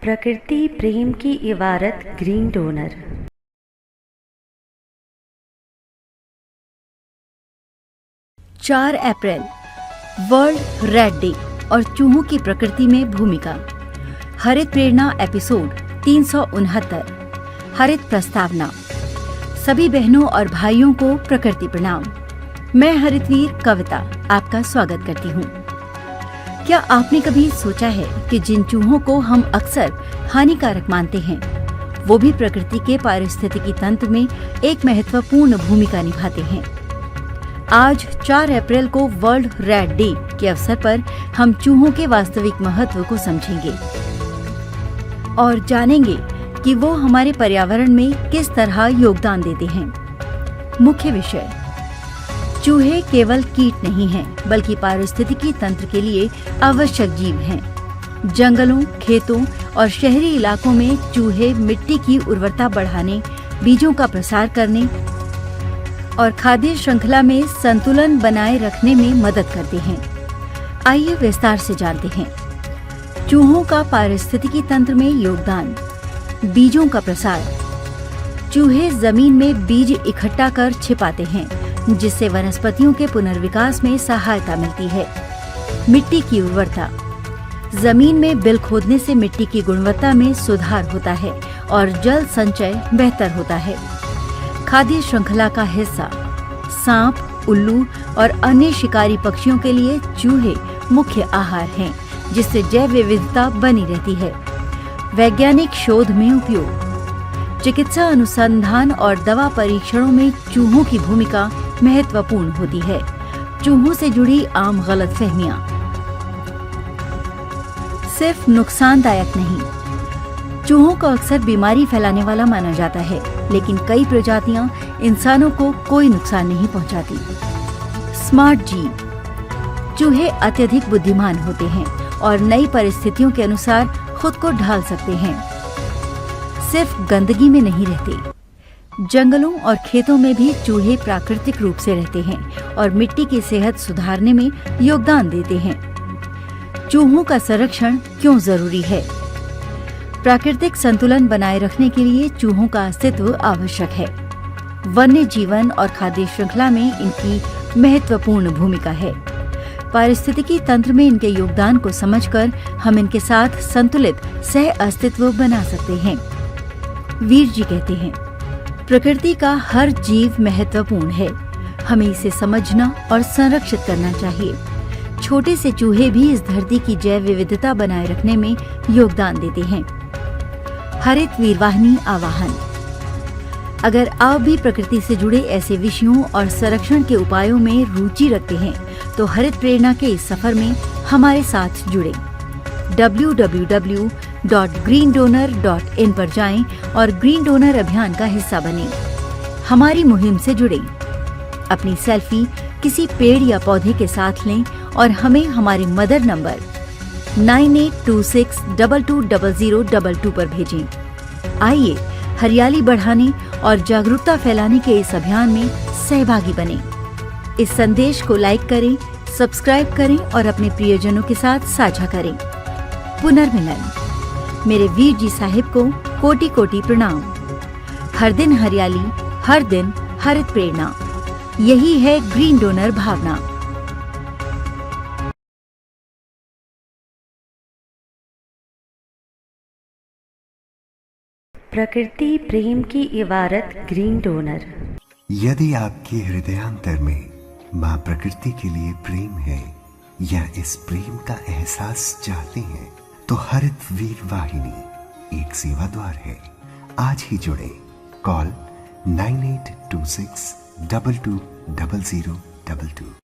प्रकृति प्रेम की इबारत ग्रीन डोनर। 4 अप्रैल वर्ल्ड रेड डे और चूहों की प्रकृति में भूमिका। हरित प्रेरणा एपिसोड 369। हरित प्रस्तावना। सभी बहनों और भाइयों को प्रकृति प्रणाम। मैं हरितवीर कविता आपका स्वागत करती हूँ। क्या आपने कभी सोचा है कि जिन चूहों को हम अक्सर हानिकारक मानते हैं, वो भी प्रकृति के पारिस्थितिकी तंत्र में एक महत्वपूर्ण भूमिका निभाते हैं। आज 4 अप्रैल को वर्ल्ड रेड डे के अवसर पर हम चूहों के वास्तविक महत्व को समझेंगे और जानेंगे कि वो हमारे पर्यावरण में किस तरह योगदान देते हैं। मुख्य विषय: चूहे केवल कीट नहीं हैं, बल्कि पारिस्थितिकी तंत्र के लिए आवश्यक जीव हैं। जंगलों, खेतों और शहरी इलाकों में चूहे मिट्टी की उर्वरता बढ़ाने, बीजों का प्रसार करने और खाद्य श्रृंखला में संतुलन बनाए रखने में मदद करते हैं। आइए विस्तार से जानते हैं चूहों का पारिस्थितिकी तंत्र में योगदान। बीजों का प्रसार। चूहे जमीन में बीज इकट्ठा कर छिपाते हैं, जिससे वनस्पतियों के पुनर्विकास में सहायता मिलती है। मिट्टी की उर्वरता। जमीन में बिल खोदने से मिट्टी की गुणवत्ता में सुधार होता है और जल संचय बेहतर होता है। खाद्य श्रृंखला का हिस्सा। सांप, उल्लू और अन्य शिकारी पक्षियों के लिए चूहे मुख्य आहार हैं, जिससे जैव विविधता बनी रहती है। वैज्ञानिक शोध में उपयोग। चिकित्सा अनुसंधान और दवा परीक्षणों में चूहों की भूमिका महत्वपूर्ण होती है। चूहों से जुड़ी आम गलतफहमियां। सिर्फ नुकसानदायक नहीं। चूहों को अक्सर बीमारी फैलाने वाला माना जाता है, लेकिन कई प्रजातियां इंसानों को कोई नुकसान नहीं पहुंचाती। स्मार्ट जीव। चूहे अत्यधिक बुद्धिमान होते हैं और नई परिस्थितियों के अनुसार खुद को ढाल सकते हैं। सिर्फ गंदगी में नहीं रहते। जंगलों और खेतों में भी चूहे प्राकृतिक रूप से रहते हैं और मिट्टी की सेहत सुधारने में योगदान देते हैं। चूहों का संरक्षण क्यों जरूरी है? प्राकृतिक संतुलन बनाए रखने के लिए चूहों का अस्तित्व आवश्यक है। वन्य जीवन और खाद्य श्रृंखला में इनकी महत्वपूर्ण भूमिका है। पारिस्थितिकी तंत्र में इनके योगदान को समझकर हम इनके साथ संतुलित सह अस्तित्व बना सकते हैं। वीर जी कहते हैं, प्रकृति का हर जीव महत्वपूर्ण है। हमें इसे समझना और संरक्षित करना चाहिए। छोटे से चूहे भी इस धरती की जैव विविधता बनाए रखने में योगदान देते हैं। हरित वीरवाहिनी आवाहन। अगर आप भी प्रकृति से जुड़े ऐसे विषयों और संरक्षण के उपायों में रुचि रखते हैं, तो हरित प्रेरणा के इस सफर में हमारे साथ जुड़ें। www.greendonor.in पर जाएं और ग्रीन डोनर अभियान का हिस्सा बनें। हमारी मुहिम से जुड़ें। अपनी सेल्फी किसी पेड़ या पौधे के साथ लें और हमें हमारे मदर नंबर 9826220022 पर भेजें। आइए हरियाली बढ़ाने और जागरूकता फैलाने के इस अभियान में सहभागी बनें। इस संदेश को लाइक करें, सब्सक्राइब करें और अपने प्रियजनों के साथ साझा करें। पुनर्मिलन। मेरे वीर जी साहिब को कोटि कोटि प्रणाम। हर दिन हरियाली, हर दिन हरित प्रेरणा। यही है ग्रीन डोनर भावना। प्रकृति प्रेम की इबारत ग्रीन डोनर। यदि आपके हृदयांतर में माँ प्रकृति के लिए प्रेम है या इस प्रेम का एहसास चाहते हैं, तो हरित वीर वाहिनी एक सेवा द्वार है। आज ही जुड़े। कॉल 9826220022।